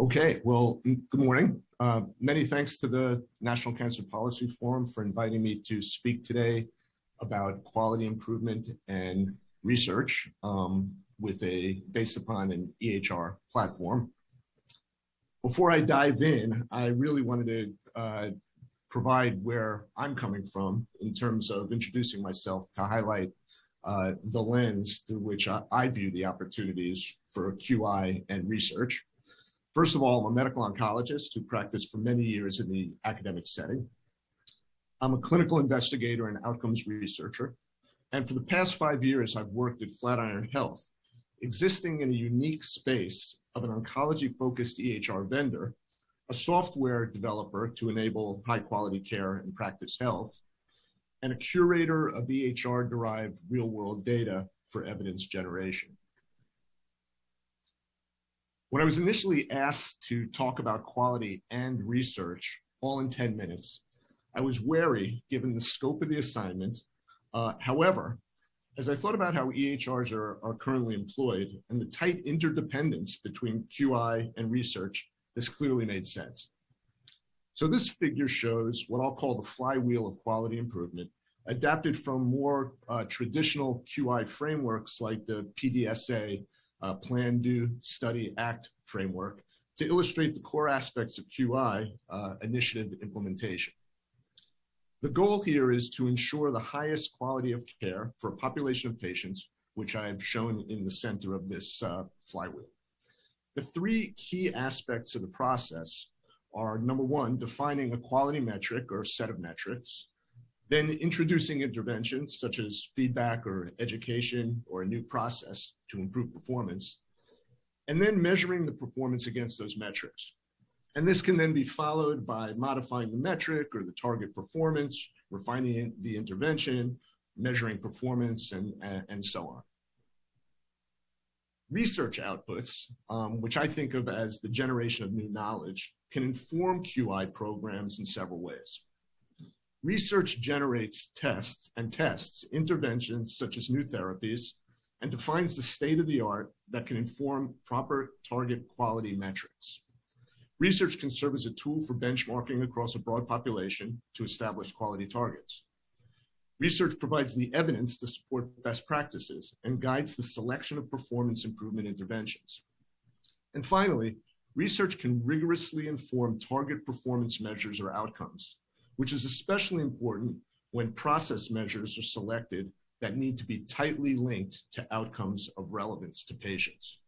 Okay, well, good morning. Many thanks to the National Cancer Policy Forum for inviting me to speak today about quality improvement and research based upon an EHR platform. Before I dive in, I really wanted to provide where I'm coming from in terms of introducing myself to highlight the lens through which I view the opportunities for QI and research. First of all, I'm a medical oncologist who practiced for many years in the academic setting. I'm a clinical investigator and outcomes researcher. And for the past 5 years, I've worked at Flatiron Health, existing in a unique space of an oncology-focused EHR vendor, a software developer to enable high-quality care and practice health, and a curator of EHR-derived real-world data for evidence generation. When I was initially asked to talk about quality and research, all in 10 minutes, I was wary given the scope of the assignment. However, as I thought about how EHRs are currently employed and the tight interdependence between QI and research, this clearly made sense. So this figure shows what I'll call the flywheel of quality improvement, adapted from more traditional QI frameworks like the PDSA, Plan, Do, Study, Act framework to illustrate the core aspects of QI initiative implementation. The goal here is to ensure the highest quality of care for a population of patients, which I've shown in the center of this flywheel. The three key aspects of the process are, number one, defining a quality metric or set of metrics, then introducing interventions such as feedback or education or a new process to improve performance, and then measuring the performance against those metrics. And this can then be followed by modifying the metric or the target performance, refining the intervention, measuring performance, and so on. Research outputs, which I think of as the generation of new knowledge, can inform QI programs in several ways. Research generates tests interventions such as new therapies, and defines the state of the art that can inform proper target quality metrics. Research can serve as a tool for benchmarking across a broad population to establish quality targets. Research provides the evidence to support best practices and guides the selection of performance improvement interventions. And finally, research can rigorously inform target performance measures or outcomes, which is especially important when process measures are selected that need to be tightly linked to outcomes of relevance to patients.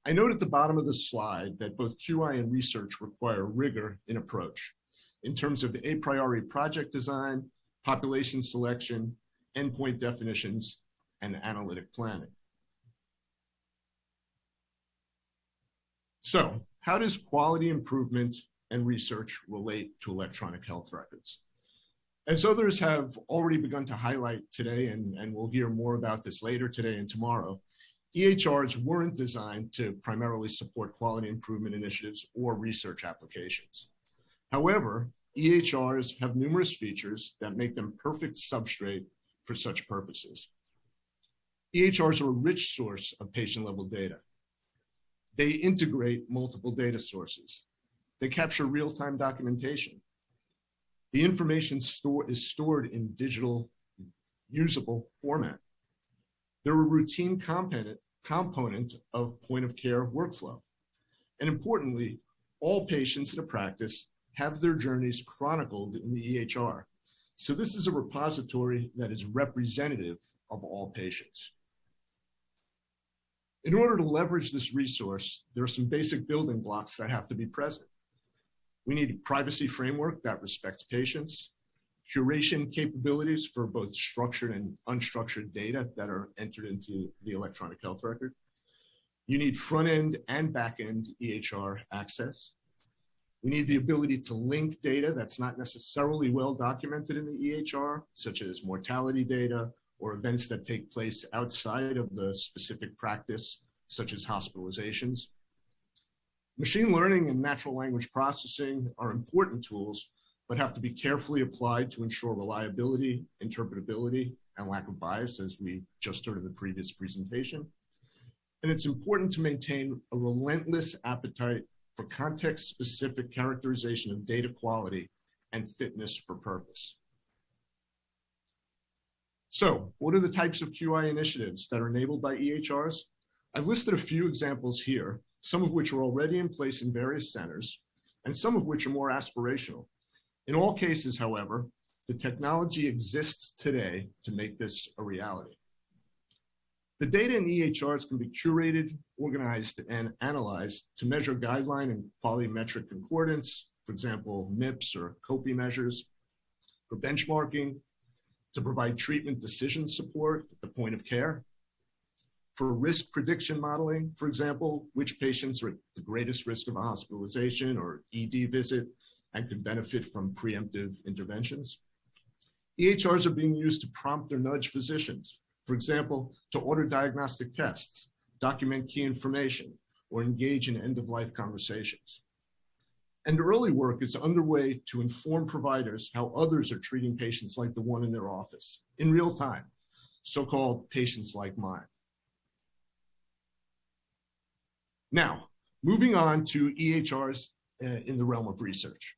I note at the bottom of the slide that both QI and research require rigor in approach in terms of a priori project design, population selection, endpoint definitions, and analytic planning. So, how does quality improvement and research relate to electronic health records? As others have already begun to highlight today, and we'll hear more about this later today and tomorrow, EHRs weren't designed to primarily support quality improvement initiatives or research applications. However, EHRs have numerous features that make them perfect substrate for such purposes. EHRs are a rich source of patient-level data. They integrate multiple data sources. They capture real-time documentation. The information is stored in digital, usable format. They're a routine component of point-of-care workflow. And importantly, all patients in a practice have their journeys chronicled in the EHR. So this is a repository that is representative of all patients. In order to leverage this resource, there are some basic building blocks that have to be present. We need a privacy framework that respects patients, curation capabilities for both structured and unstructured data that are entered into the electronic health record. You need front-end and back-end EHR access. We need the ability to link data that's not necessarily well documented in the EHR, such as mortality data or events that take place outside of the specific practice, such as hospitalizations. Machine learning and natural language processing are important tools, but have to be carefully applied to ensure reliability, interpretability, and lack of bias, as we just heard in the previous presentation. And it's important to maintain a relentless appetite for context-specific characterization of data quality and fitness for purpose. So, what are the types of QI initiatives that are enabled by EHRs? I've listed a few examples here, some of which are already in place in various centers, and some of which are more aspirational. In all cases, however, the technology exists today to make this a reality. The data in EHRs can be curated, organized, and analyzed to measure guideline and quality metric concordance, for example, MIPS or COPI measures, for benchmarking, to provide treatment decision support at the point of care, for risk prediction modeling, for example, which patients are at the greatest risk of a hospitalization or ED visit and could benefit from preemptive interventions. EHRs are being used to prompt or nudge physicians, for example, to order diagnostic tests, document key information, or engage in end-of-life conversations. And early work is underway to inform providers how others are treating patients like the one in their office in real time, so-called patients like mine. Now, moving on to EHRs in the realm of research.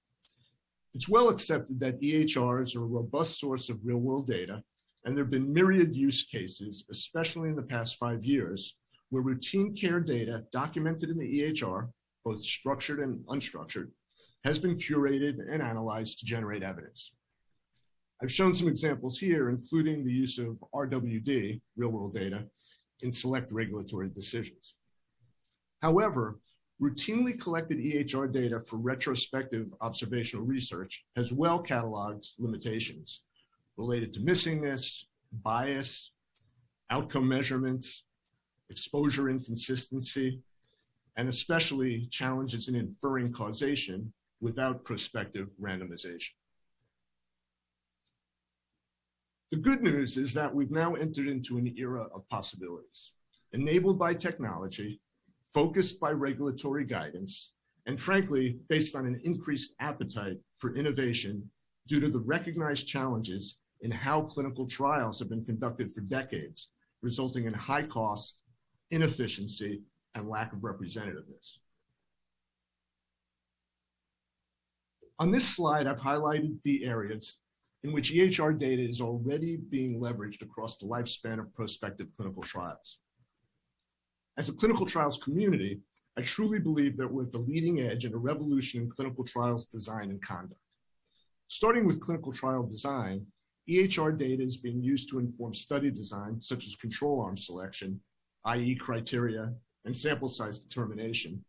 It's well accepted that EHRs are a robust source of real-world data, and there have been myriad use cases, especially in the past 5 years, where routine care data documented in the EHR, both structured and unstructured, has been curated and analyzed to generate evidence. I've shown some examples here, including the use of RWD, real-world data, in select regulatory decisions. However, routinely collected EHR data for retrospective observational research has well cataloged limitations related to missingness, bias, outcome measurements, exposure inconsistency, and especially challenges in inferring causation without prospective randomization. The good news is that we've now entered into an era of possibilities, enabled by technology, focused by regulatory guidance, and frankly, based on an increased appetite for innovation due to the recognized challenges in how clinical trials have been conducted for decades, resulting in high cost, inefficiency, and lack of representativeness. On this slide, I've highlighted the areas in which EHR data is already being leveraged across the lifespan of prospective clinical trials. As a clinical trials community, I truly believe that we're at the leading edge in a revolution in clinical trials design and conduct. Starting with clinical trial design, EHR data is being used to inform study design, such as control arm selection, i.e. criteria, and sample size determination.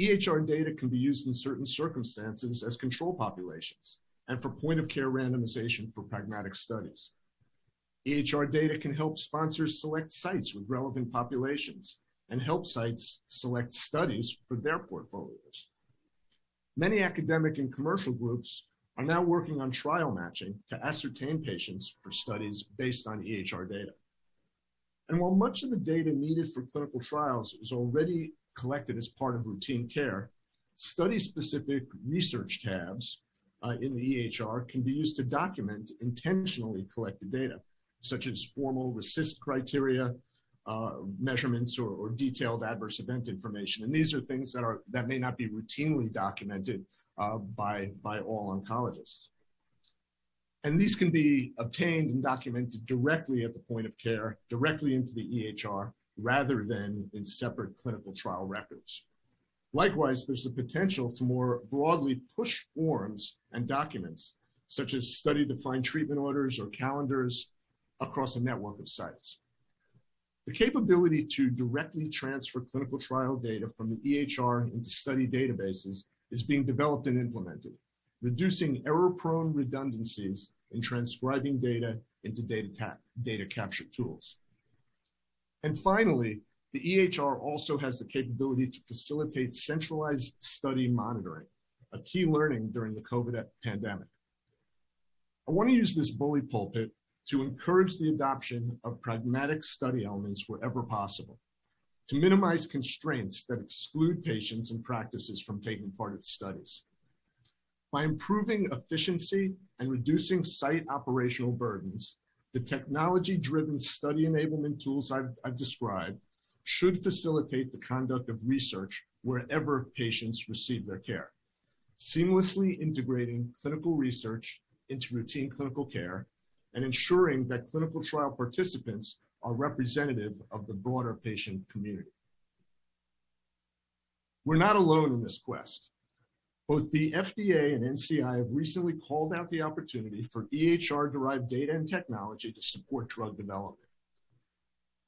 EHR data can be used in certain circumstances as control populations and for point-of-care randomization for pragmatic studies. EHR data can help sponsors select sites with relevant populations and help sites select studies for their portfolios. Many academic and commercial groups are now working on trial matching to ascertain patients for studies based on EHR data. And while much of the data needed for clinical trials is already collected as part of routine care, study-specific research tabs in the EHR can be used to document intentionally collected data, such as formal RECIST criteria, measurements, or detailed adverse event information. And these are things that may not be routinely documented by all oncologists. And these can be obtained and documented directly at the point of care, directly into the EHR, rather than in separate clinical trial records. Likewise, there's the potential to more broadly push forms and documents, such as study-defined treatment orders or calendars, across a network of sites. The capability to directly transfer clinical trial data from the EHR into study databases is being developed and implemented, reducing error-prone redundancies in transcribing data into data capture tools. And finally, the EHR also has the capability to facilitate centralized study monitoring, a key learning during the COVID pandemic. I want to use this bully pulpit to encourage the adoption of pragmatic study elements wherever possible, to minimize constraints that exclude patients and practices from taking part in studies. By improving efficiency and reducing site operational burdens, the technology-driven study enablement tools I've described should facilitate the conduct of research wherever patients receive their care, seamlessly integrating clinical research into routine clinical care and ensuring that clinical trial participants are representative of the broader patient community. We're not alone in this quest. Both the FDA and NCI have recently called out the opportunity for EHR-derived data and technology to support drug development.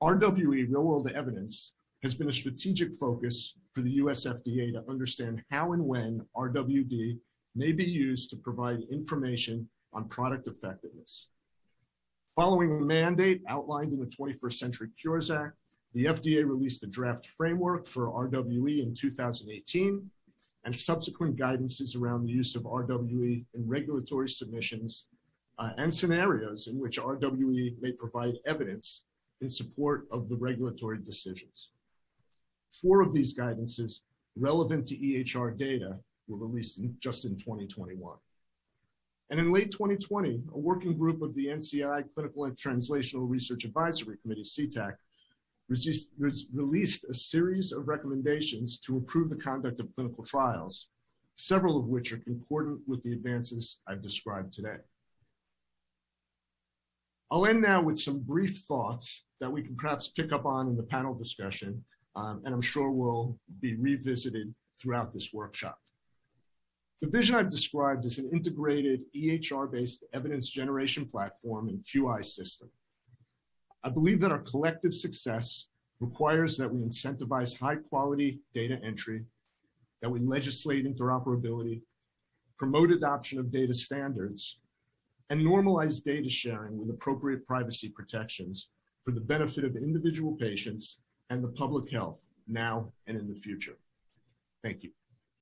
RWE, real-world evidence, has been a strategic focus for the US FDA to understand how and when RWD may be used to provide information on product effectiveness. Following a mandate outlined in the 21st Century Cures Act, the FDA released a draft framework for RWE in 2018, and subsequent guidances around the use of RWE in regulatory submissions and scenarios in which RWE may provide evidence in support of the regulatory decisions. 4 of these guidances relevant to EHR data were released just in 2021. And in late 2020, a working group of the NCI Clinical and Translational Research Advisory Committee, CTAC, released a series of recommendations to improve the conduct of clinical trials, several of which are concordant with the advances I've described today. I'll end now with some brief thoughts that we can perhaps pick up on in the panel discussion, and I'm sure will be revisited throughout this workshop. The vision I've described is an integrated EHR-based evidence generation platform and QI system. I believe that our collective success requires that we incentivize high-quality data entry, that we legislate interoperability, promote adoption of data standards, and normalize data sharing with appropriate privacy protections for the benefit of individual patients and the public health now and in the future. Thank you.